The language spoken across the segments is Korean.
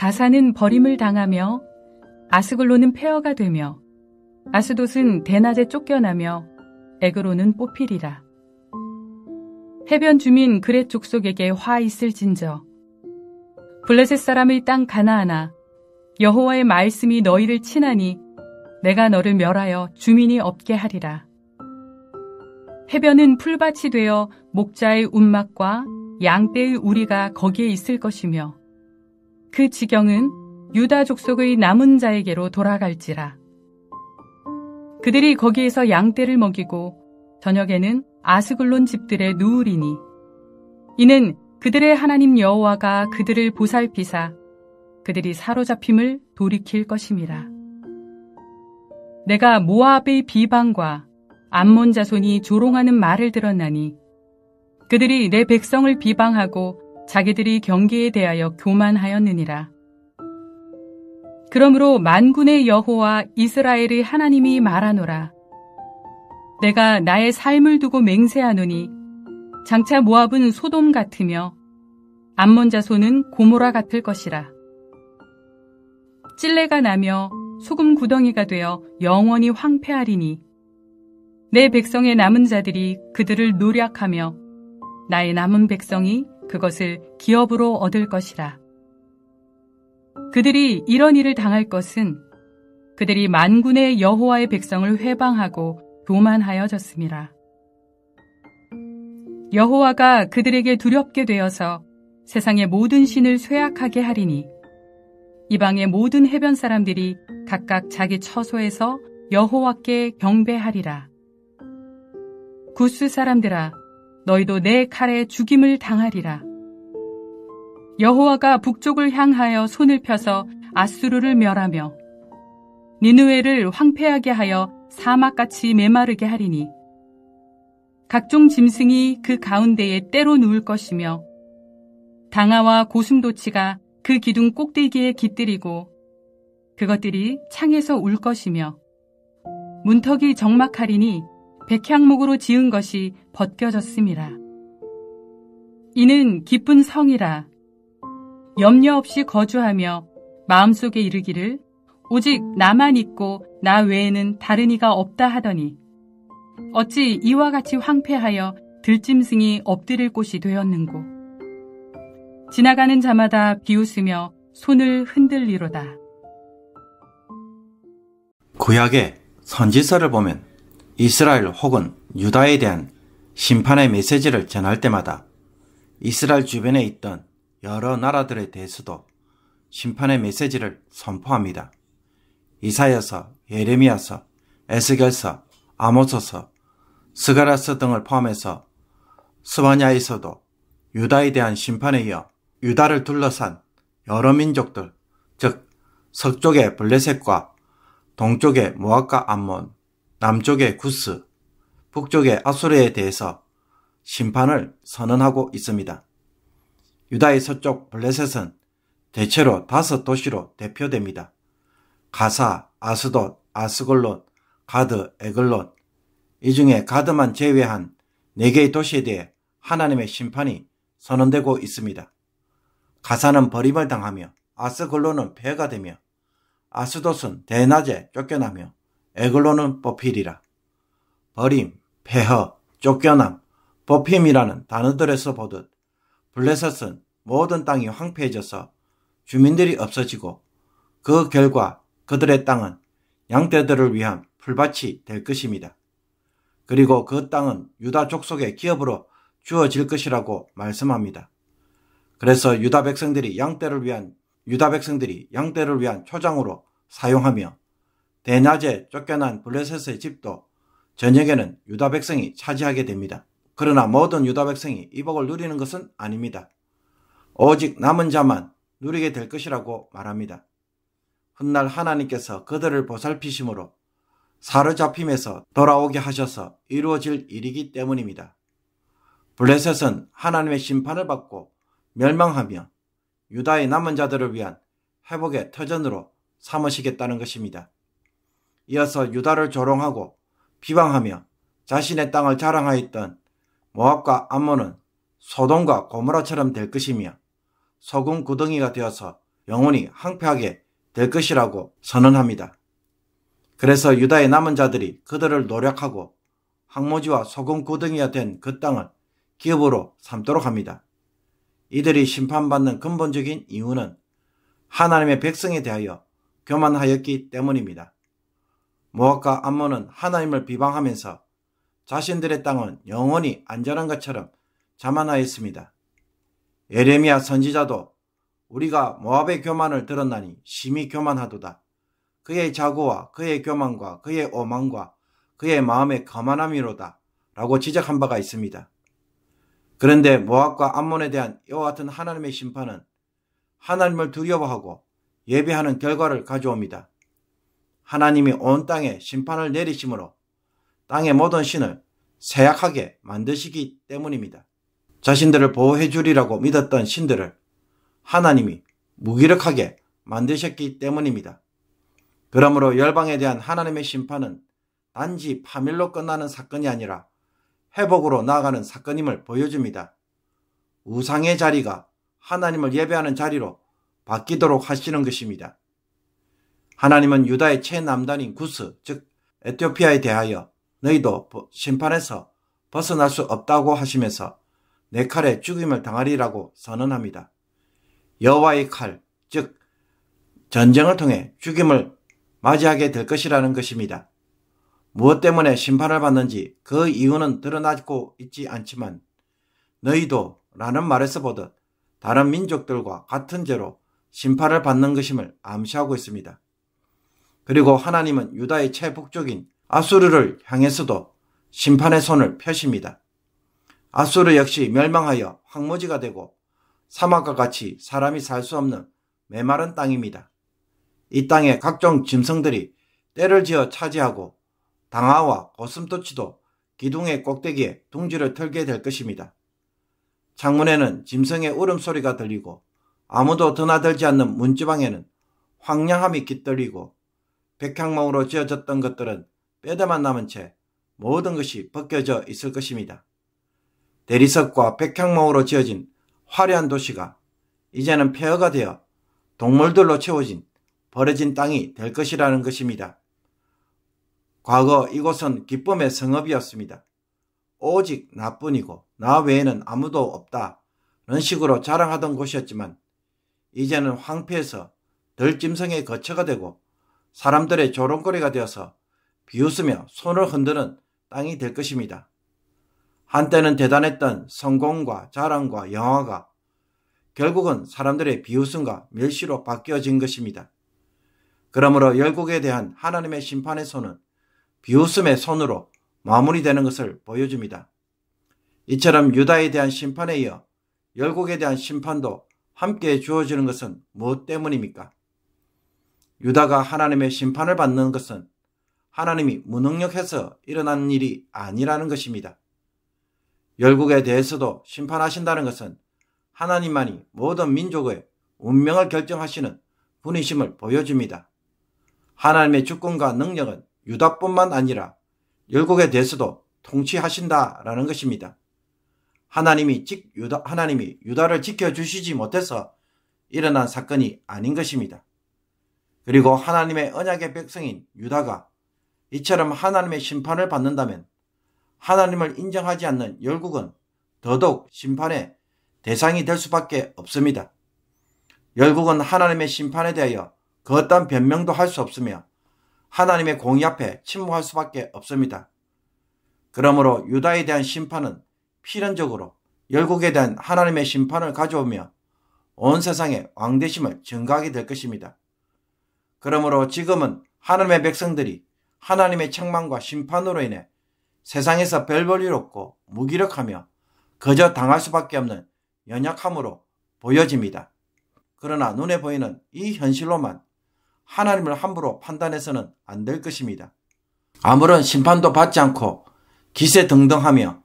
가사는 버림을 당하며 아스글론은 폐허가 되며 아스돗은 대낮에 쫓겨나며 에그론은 뽑히리라. 해변 주민 그렛 족속에게 화 있을진저. 블레셋 사람의 땅 가나안아, 여호와의 말씀이 너희를 치나니 내가 너를 멸하여 주민이 없게 하리라. 해변은 풀밭이 되어 목자의 운막과 양떼의 우리가 거기에 있을 것이며 그 지경은 유다 족속의 남은 자에게로 돌아갈지라. 그들이 거기에서 양떼를 먹이고 저녁에는 아스글론 집들에 누우리니 이는 그들의 하나님 여호와가 그들을 보살피사 그들이 사로잡힘을 돌이킬 것임이라. 내가 모압의 비방과 암몬 자손이 조롱하는 말을 들었나니 그들이 내 백성을 비방하고 자기들이 경계에 대하여 교만하였느니라. 그러므로 만군의 여호와 이스라엘의 하나님이 말하노라. 내가 나의 삶을 두고 맹세하노니 장차 모압은 소돔 같으며 암몬 자손은 고모라 같을 것이라. 찔레가 나며 소금 구덩이가 되어 영원히 황폐하리니 내 백성의 남은 자들이 그들을 노략하며 나의 남은 백성이 그것을 기업으로 얻을 것이라. 그들이 이런 일을 당할 것은 그들이 만군의 여호와의 백성을 회방하고 교만하여졌음이라. 여호와가 그들에게 두렵게 되어서 세상의 모든 신을 쇠약하게 하리니 이방의 모든 해변 사람들이 각각 자기 처소에서 여호와께 경배하리라. 구스 사람들아, 너희도 내 칼에 죽임을 당하리라. 여호와가 북쪽을 향하여 손을 펴서 아수르를 멸하며 니느웨를 황폐하게 하여 사막같이 메마르게 하리니 각종 짐승이 그 가운데에 때로 누울 것이며 당아와 고슴도치가 그 기둥 꼭대기에 깃들이고 그것들이 창에서 울 것이며 문턱이 적막하리니 백향목으로 지은 것이 벗겨졌음이라. 이는 기쁜 성이라. 염려 없이 거주하며 마음속에 이르기를 오직 나만 있고 나 외에는 다른 이가 없다 하더니 어찌 이와 같이 황폐하여 들짐승이 엎드릴 곳이 되었는고. 지나가는 자마다 비웃으며 손을 흔들리로다. 구약의 선지서를 보면 이스라엘 혹은 유다에 대한 심판의 메시지를 전할 때마다 이스라엘 주변에 있던 여러 나라들에 대해서도 심판의 메시지를 선포합니다. 이사야서, 예레미야서, 에스겔서, 아모스서, 스가랴서 등을 포함해서 스바냐에서도 유다에 대한 심판에 이어 유다를 둘러싼 여러 민족들, 즉 서쪽의 블레셋과 동쪽의 모압과 암몬, 남쪽의 구스, 북쪽의 아수르에 대해서 심판을 선언하고 있습니다. 유다의 서쪽 블레셋은 대체로 5도시로 대표됩니다. 가사, 아스돗, 아스글론, 가드, 에글론. 이 중에 가드만 제외한 4개의 도시에 대해 하나님의 심판이 선언되고 있습니다. 가사는 버림을 당하며 아스글론은 폐허가 되며 아스돗은 대낮에 쫓겨나며 에글론은 뽑히리라. 버림, 폐허, 쫓겨남, 뽑힘이라는 단어들에서 보듯 블레셋은 모든 땅이 황폐해져서 주민들이 없어지고 그 결과 그들의 땅은 양떼들을 위한 풀밭이 될 것입니다. 그리고 그 땅은 유다 족속의 기업으로 주어질 것이라고 말씀합니다. 그래서 유다 백성들이 양떼를 위한 초장으로 사용하며 대낮에 쫓겨난 블레셋의 집도 저녁에는 유다 백성이 차지하게 됩니다. 그러나 모든 유다 백성이 이 복을 누리는 것은 아닙니다. 오직 남은 자만 누리게 될 것이라고 말합니다. 훗날 하나님께서 그들을 보살피심으로 사로잡힘에서 돌아오게 하셔서 이루어질 일이기 때문입니다. 블레셋은 하나님의 심판을 받고 멸망하며 유다의 남은 자들을 위한 회복의 터전으로 삼으시겠다는 것입니다. 이어서 유다를 조롱하고 비방하며 자신의 땅을 자랑하였던 모압과 암몬은 소돔과 고모라처럼 될 것이며 소금 구덩이가 되어서 영원히 항폐하게 될 것이라고 선언합니다. 그래서 유다의 남은 자들이 그들을 노력하고 황무지와 소금 구덩이가 된 그 땅을 기업으로 삼도록 합니다. 이들이 심판받는 근본적인 이유는 하나님의 백성에 대하여 교만하였기 때문입니다. 모압과 암몬은 하나님을 비방하면서 자신들의 땅은 영원히 안전한 것처럼 자만하였습니다. 예레미야 선지자도 우리가 모압의 교만을 들었나니 심히 교만하도다. 그의 자고와 그의 교만과 그의 오만과 그의 마음의 거만함이로다 라고 지적한 바가 있습니다. 그런데 모압과 암몬에 대한 이와 같은 하나님의 심판은 하나님을 두려워하고 예배하는 결과를 가져옵니다. 하나님이 온 땅에 심판을 내리심으로 땅의 모든 신을 쇠약하게 만드시기 때문입니다. 자신들을 보호해 주리라고 믿었던 신들을 하나님이 무기력하게 만드셨기 때문입니다. 그러므로 열방에 대한 하나님의 심판은 단지 파멸로 끝나는 사건이 아니라 회복으로 나아가는 사건임을 보여줍니다. 우상의 자리가 하나님을 예배하는 자리로 바뀌도록 하시는 것입니다. 하나님은 유다의 최남단인 구스, 즉 에티오피아에 대하여 너희도 심판에서 벗어날 수 없다고 하시면서 내 칼에 죽임을 당하리라고 선언합니다. 여호와의 칼, 즉 전쟁을 통해 죽임을 맞이하게 될 것이라는 것입니다. 무엇 때문에 심판을 받는지 그 이유는 드러나고 있지 않지만 너희도 라는 말에서 보듯 다른 민족들과 같은 죄로 심판을 받는 것임을 암시하고 있습니다. 그리고 하나님은 유다의 최북쪽인 아수르를 향해서도 심판의 손을 펴십니다. 아수르 역시 멸망하여 황무지가 되고 사막과 같이 사람이 살 수 없는 메마른 땅입니다. 이 땅에 각종 짐승들이 떼를 지어 차지하고 당아와 고슴도치도 기둥의 꼭대기에 둥지를 털게 될 것입니다. 창문에는 짐승의 울음소리가 들리고 아무도 드나들지 않는 문지방에는 황량함이 깃들리고 백향목으로 지어졌던 것들은 뼈대만 남은 채 모든 것이 벗겨져 있을 것입니다. 대리석과 백향목으로 지어진 화려한 도시가 이제는 폐허가 되어 동물들로 채워진 버려진 땅이 될 것이라는 것입니다. 과거 이곳은 기쁨의 성읍이었습니다. 오직 나뿐이고 나 외에는 아무도 없다는 식으로 자랑하던 곳이었지만 이제는 황폐해서 들짐승의 거처가 되고 사람들의 조롱거리가 되어서 비웃으며 손을 흔드는 땅이 될 것입니다. 한때는 대단했던 성공과 자랑과 영화가 결국은 사람들의 비웃음과 멸시로 바뀌어진 것입니다. 그러므로 열국에 대한 하나님의 심판의 손은 비웃음의 손으로 마무리되는 것을 보여줍니다. 이처럼 유다에 대한 심판에 이어 열국에 대한 심판도 함께 주어지는 것은 무엇 때문입니까? 유다가 하나님의 심판을 받는 것은 하나님이 무능력해서 일어나는 일이 아니라는 것입니다. 열국에 대해서도 심판하신다는 것은 하나님만이 모든 민족의 운명을 결정하시는 분이심을 보여줍니다. 하나님의 주권과 능력은 유다뿐만 아니라 열국에 대해서도 통치하신다라는 것입니다. 하나님이 유다를 지켜주시지 못해서 일어난 사건이 아닌 것입니다. 그리고 하나님의 언약의 백성인 유다가 이처럼 하나님의 심판을 받는다면 하나님을 인정하지 않는 열국은 더더욱 심판의 대상이 될 수밖에 없습니다. 열국은 하나님의 심판에 대하여 그 어떤 변명도 할 수 없으며 하나님의 공의 앞에 침묵할 수밖에 없습니다. 그러므로 유다에 대한 심판은 필연적으로 열국에 대한 하나님의 심판을 가져오며 온 세상의 왕되심을 증거하게 될 것입니다. 그러므로 지금은 하나님의 백성들이 하나님의 책망과 심판으로 인해 세상에서 별 볼 일 없고 무기력하며 거저 당할 수밖에 없는 연약함으로 보여집니다. 그러나 눈에 보이는 이 현실로만 하나님을 함부로 판단해서는 안 될 것입니다. 아무런 심판도 받지 않고 기세등등하며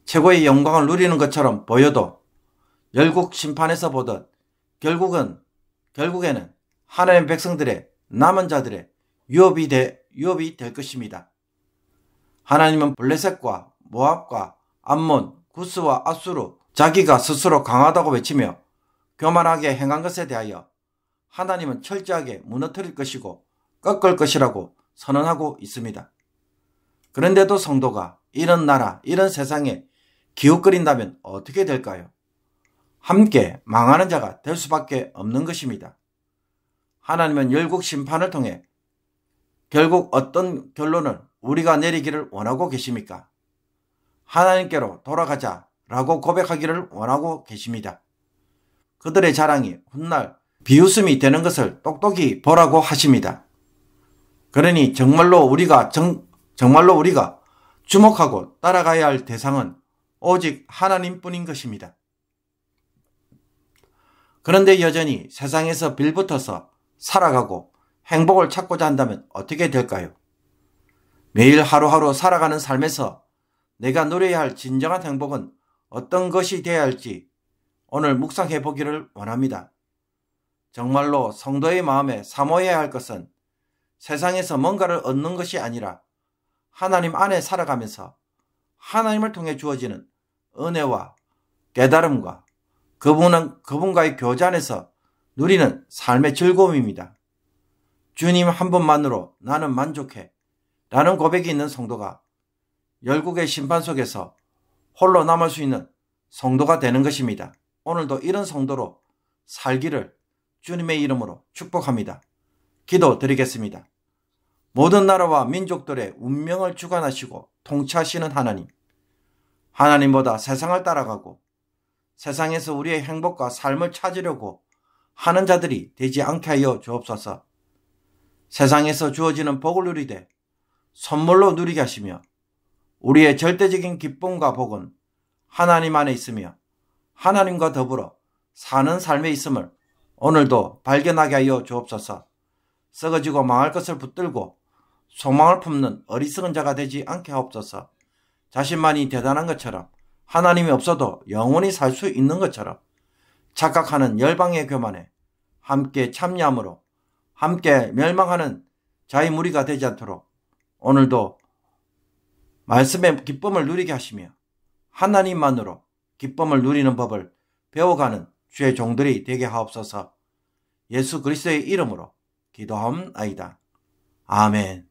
최고의 영광을 누리는 것처럼 보여도 열국 심판에서 보듯 결국에는 하나님의 백성들의 남은 자들의 유업이 될 것입니다. 하나님은 블레셋과 모압과 암몬, 구스와 아수르 자기가 스스로 강하다고 외치며 교만하게 행한 것에 대하여 하나님은 철저하게 무너뜨릴 것이고 꺾을 것이라고 선언하고 있습니다. 그런데도 성도가 이런 나라, 이런 세상에 기웃거린다면 어떻게 될까요? 함께 망하는 자가 될 수밖에 없는 것입니다. 하나님은 열국 심판을 통해 결국 어떤 결론을 우리가 내리기를 원하고 계십니까? 하나님께로 돌아가자라고 고백하기를 원하고 계십니다. 그들의 자랑이 훗날 비웃음이 되는 것을 똑똑히 보라고 하십니다. 그러니 정말로 우리가 주목하고 따라가야 할 대상은 오직 하나님뿐인 것입니다. 그런데 여전히 세상에서 빌붙어서 살아가고 행복을 찾고자 한다면 어떻게 될까요? 매일 하루하루 살아가는 삶에서 내가 누려야 할 진정한 행복은 어떤 것이 되어야 할지 오늘 묵상해 보기를 원합니다. 정말로 성도의 마음에 사모해야 할 것은 세상에서 뭔가를 얻는 것이 아니라 하나님 안에 살아가면서 하나님을 통해 주어지는 은혜와 깨달음과 그분과의 교제 안에서 누리는 삶의 즐거움입니다. 주님 한 분만으로 나는 만족해 라는 고백이 있는 성도가 열국의 심판 속에서 홀로 남을 수 있는 성도가 되는 것입니다. 오늘도 이런 성도로 살기를 주님의 이름으로 축복합니다. 기도드리겠습니다. 모든 나라와 민족들의 운명을 주관하시고 통치하시는 하나님, 하나님보다 세상을 따라가고 세상에서 우리의 행복과 삶을 찾으려고 하는 자들이 되지 않게 하여 주옵소서. 세상에서 주어지는 복을 누리되 선물로 누리게 하시며 우리의 절대적인 기쁨과 복은 하나님 안에 있으며 하나님과 더불어 사는 삶에 있음을 오늘도 발견하게 하여 주옵소서. 썩어지고 망할 것을 붙들고 소망을 품는 어리석은 자가 되지 않게 하옵소서. 자신만이 대단한 것처럼 하나님이 없어도 영원히 살 수 있는 것처럼 착각하는 열방의 교만에 함께 참여함으로 함께 멸망하는 자의 무리가 되지 않도록 오늘도 말씀의 기쁨을 누리게 하시며 하나님만으로 기쁨을 누리는 법을 배워가는 주의 종들이 되게 하옵소서. 예수 그리스도의 이름으로 기도하옵나이다. 아멘.